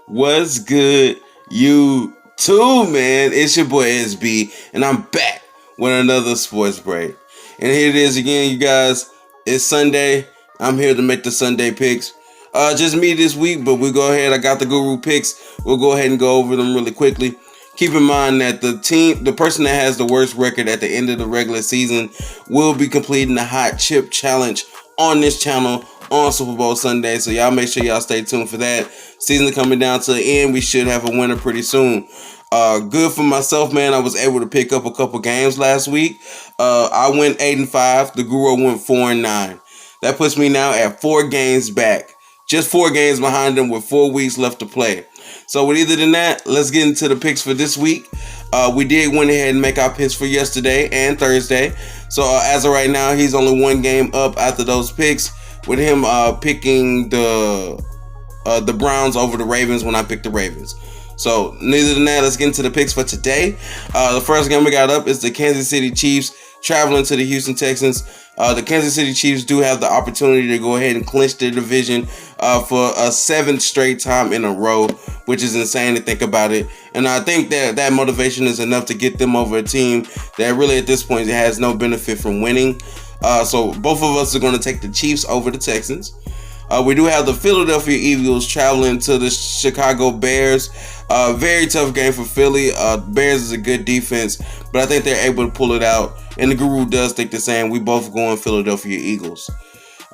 What's good, you too, man? It's your boy SB, and I'm back with another sports break. And here it is again, you guys. It's Sunday. I'm here to make the Sunday picks. Just me this week, but we'll go ahead. I got the guru picks. We'll go ahead and go over them really quickly. Keep in mind that the person that has the worst record at the end of the regular season, will be completing the Hot Chip Challenge on this channel on Super Bowl Sunday. So y'all make sure y'all stay tuned for that. Season coming down to the end. We should have a winner pretty soon. Good for myself, man. I was able to pick up a couple games last week. I went 8-5. The Guru went 4-9. That puts me now at 4 games back. Just 4 games behind them with 4 weeks left to play. So with either than that, let's get into the picks for this week. We did went ahead and make our picks for yesterday and Thursday. So as of right now, he's only 1 game up after those picks, with him picking the Browns over the Ravens when I picked the Ravens. So neither than that, let's get into the picks for today. The first game we got up is the Kansas City Chiefs traveling to the Houston Texans. The Kansas City Chiefs do have the opportunity to go ahead and clinch their division for a 7th straight time in a row, which is insane to think about it. And I think that motivation is enough to get them over a team that really at this point has no benefit from winning. So both of us are going to take the Chiefs over the Texans. We do have the Philadelphia Eagles traveling to the Chicago Bears. Very tough game for Philly. Bears is a good defense, but I think they're able to pull it out. And the Guru does think the same. We both going Philadelphia Eagles.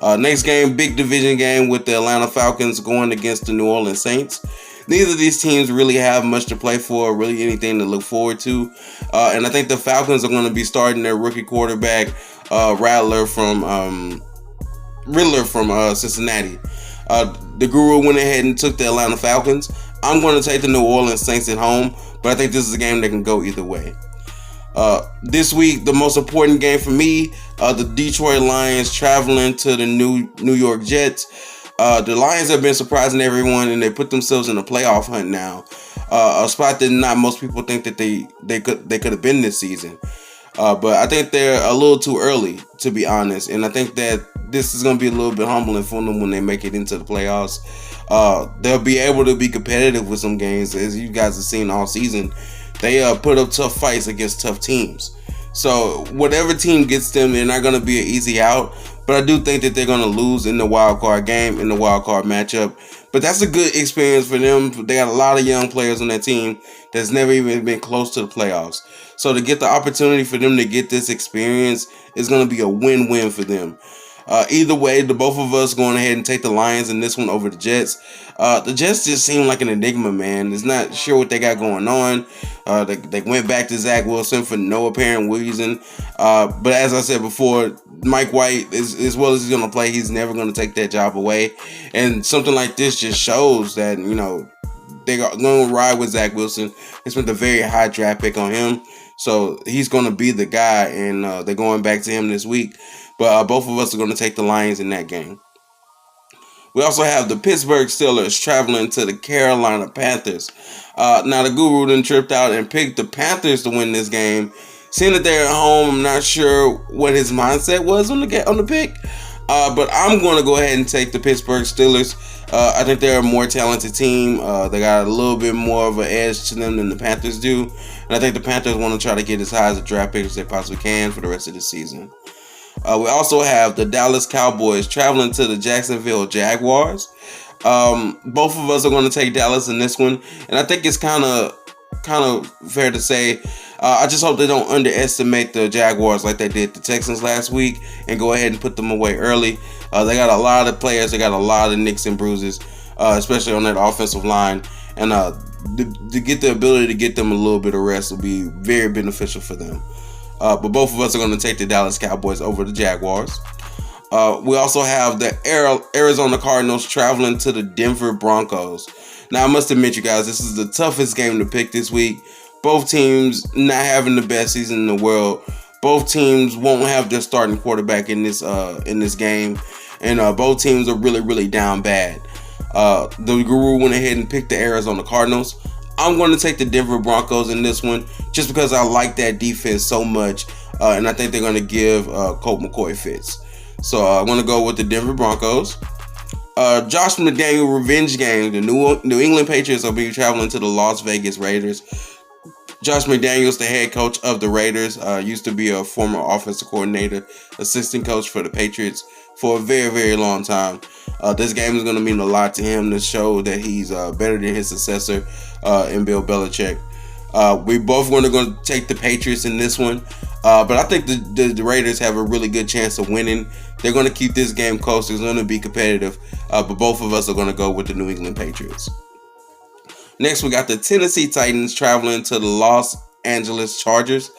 Next game, big division game with the Atlanta Falcons going against the New Orleans Saints. Neither of these teams really have much to play for, really anything to look forward to. And I think the Falcons are going to be starting their rookie quarterback, Riddler from Cincinnati. The Guru went ahead and took the Atlanta Falcons. I'm going to take the New Orleans Saints at home, but I think this is a game that can go either way. This week, the most important game for me, the Detroit Lions traveling to the New York Jets. The Lions have been surprising everyone, and they put themselves in a playoff hunt now. A spot that not most people think that they could have been this season. But I think they're a little too early, to be honest. And I think that this is going to be a little bit humbling for them when they make it into the playoffs. They'll be able to be competitive with some games, as you guys have seen all season. They put up tough fights against tough teams. So whatever team gets them, they're not going to be an easy out. But I do think that they're going to lose in the wild card game, in the wild card matchup. But that's a good experience for them. They got a lot of young players on that team that's never even been close to the playoffs. So to get the opportunity for them to get this experience is going to be a win-win for them. Either way, the both of us going ahead and take the Lions in this one over the Jets. The Jets just seem like an enigma, man. It's not sure what they got going on. They went back to Zach Wilson for no apparent reason. But as I said before, Mike White, as well as he's going to play, he's never going to take that job away. And something like this just shows that, they're going to ride with Zach Wilson. They spent a very high draft pick on him. So he's going to be the guy, and they're going back to him this week. But both of us are going to take the Lions in that game. We also have the Pittsburgh Steelers traveling to the Carolina Panthers. Now, the Guru then tripped out and picked the Panthers to win this game. Seeing that they're at home, I'm not sure what his mindset was on the pick. But I'm going to go ahead and take the Pittsburgh Steelers. I think they're a more talented team. They got a little bit more of an edge to them than the Panthers do. And I think the Panthers want to try to get as high as a draft pick as they possibly can for the rest of the season. We also have the Dallas Cowboys traveling to the Jacksonville Jaguars. Both of us are going to take Dallas in this one. And I think it's kind of fair to say, I just hope they don't underestimate the Jaguars like they did the Texans last week and go ahead and put them away early. They got a lot of players. They got a lot of nicks and bruises, especially on that offensive line. And to get the ability to get them a little bit of rest will be very beneficial for them. But both of us are going to take the Dallas Cowboys over the Jaguars. We also have the Arizona Cardinals traveling to the Denver Broncos. Now, I must admit, you guys, this is the toughest game to pick this week. Both teams not having the best season in the world. Both teams won't have their starting quarterback in this game. And both teams are really, really down bad. The Guru went ahead and picked the Arizona Cardinals. I'm going to take the Denver Broncos in this one just because I like that defense so much. And I think they're going to give Colt McCoy fits. So I'm going to go with the Denver Broncos. Josh McDaniel revenge game. The New England Patriots will be traveling to the Las Vegas Raiders. Josh McDaniels, the head coach of the Raiders, used to be a former offensive coordinator, assistant coach for the Patriots for a very, very long time. This game is going to mean a lot to him to show that he's better than his successor in Bill Belichick. We both going to take the Patriots in this one, but I think the Raiders have a really good chance of winning. They're going to keep this game close. It's going to be competitive, but both of us are going to go with the New England Patriots. Next, we got the Tennessee Titans traveling to the Los Angeles Chargers.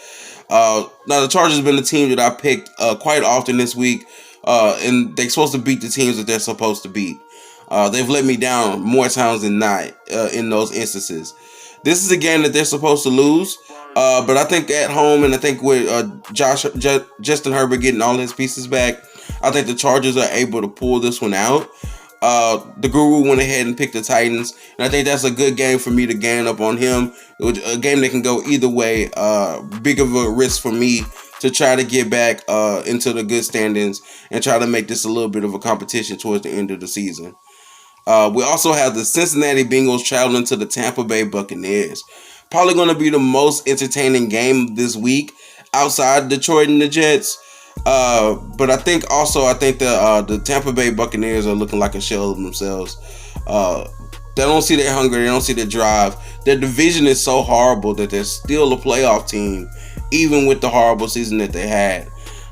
Now, the Chargers have been a team that I picked quite often this week, and they're supposed to beat the teams that they're supposed to beat. They've let me down more times than not in those instances. This is a game that they're supposed to lose, but I think at home, and I think with Justin Herbert getting all his pieces back, I think the Chargers are able to pull this one out. The Guru went ahead and picked the Titans, and I think that's a good game for me to gain up on him. A game that can go either way. Big of a risk for me to try to get back into the good standings and try to make this a little bit of a competition towards the end of the season. We also have the Cincinnati Bengals traveling to the Tampa Bay Buccaneers. Probably going to be the most entertaining game this week outside Detroit and the Jets. But I think the Tampa Bay Buccaneers are looking like a shell of themselves. They don't see their hunger. They don't see their drive. Their division is so horrible that they're still a playoff team, even with the horrible season that they had.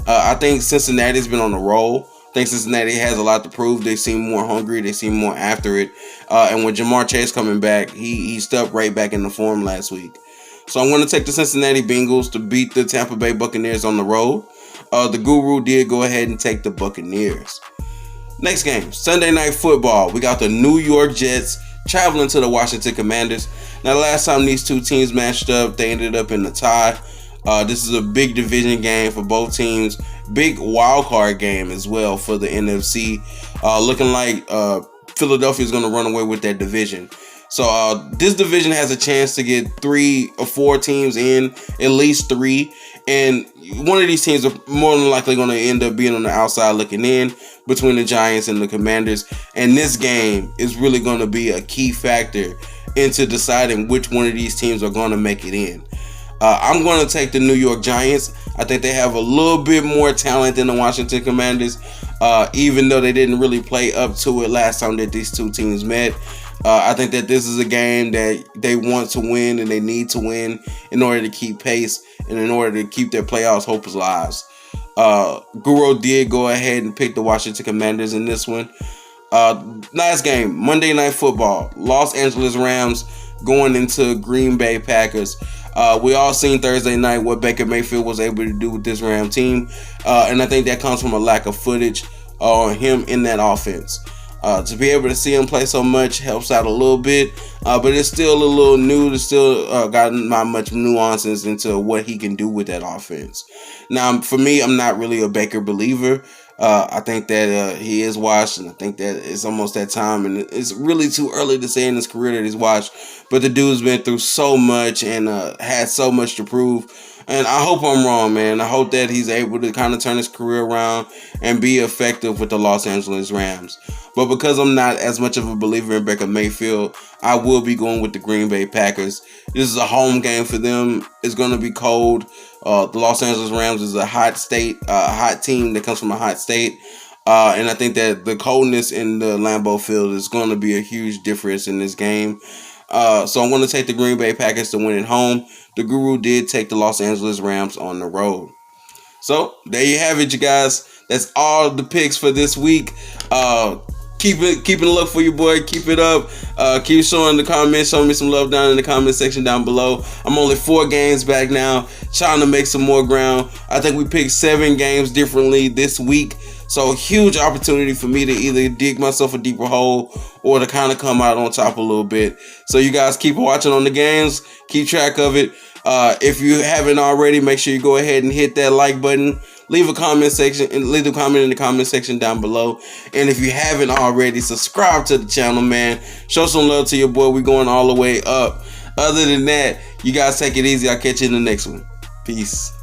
I think Cincinnati's been on a roll. I think Cincinnati has a lot to prove. They seem more hungry. They seem more after it. And with Jamar Chase coming back, he stepped right back into form last week. So I'm going to take the Cincinnati Bengals to beat the Tampa Bay Buccaneers on the road. The Guru did go ahead and take the Buccaneers. Next game, Sunday Night Football. We got the New York Jets traveling to the Washington Commanders. Now, the last time these two teams matched up, they ended up in a tie. This is a big division game for both teams. Big wild card game as well for the NFC. Looking like Philadelphia is going to run away with that division. So this division has a chance to get 3 or 4 teams in, at least 3. And one of these teams are more than likely going to end up being on the outside looking in between the Giants and the Commanders. And this game is really going to be a key factor into deciding which one of these teams are going to make it in. I'm going to take the New York Giants. I think they have a little bit more talent than the Washington Commanders, even though they didn't really play up to it last time that these two teams met. I think that this is a game that they want to win and they need to win in order to keep pace and in order to keep their playoffs hopes alive. Guru did go ahead and pick the Washington Commanders in this one. Last game, Monday Night Football. Los Angeles Rams going into Green Bay Packers. We all seen Thursday night what Baker Mayfield was able to do with this Ram team. And I think that comes from a lack of footage on him in that offense. To be able to see him play so much helps out a little bit, but it's still a little new. It's still got not much nuances into what he can do with that offense. Now, for me, I'm not really a Baker believer. I think that he is washed, and I think that it's almost that time, and it's really too early to say in his career that he's washed. But the dude's been through so much and had so much to prove. And I hope I'm wrong, man. I hope that he's able to kind of turn his career around and be effective with the Los Angeles Rams. But because I'm not as much of a believer in Baker Mayfield, I will be going with the Green Bay Packers. This is a home game for them. It's going to be cold. The Los Angeles Rams is a hot state, a hot team that comes from a hot state. And I think that the coldness in the Lambeau Field is going to be a huge difference in this game. So I'm going to take the Green Bay Packers to win at home. The Guru did take the Los Angeles Rams on the road. So there you have it, you guys. That's all the picks for this week. Keep it up for your boy. Keep it up. Keep showing the comments. Show me some love down in the comment section down below. I'm only 4 games back now, trying to make some more ground. I think we picked 7 games differently this week. So huge opportunity for me to either dig myself a deeper hole or to kind of come out on top a little bit. So you guys keep watching on the games. Keep track of it. If you haven't already, make sure you go ahead and hit that like button. Leave a comment section and leave a comment in the comment section down below. And if you haven't already, subscribe to the channel, man. Show some love to your boy. We're going all the way up. Other than that, you guys take it easy. I'll catch you in the next one. Peace.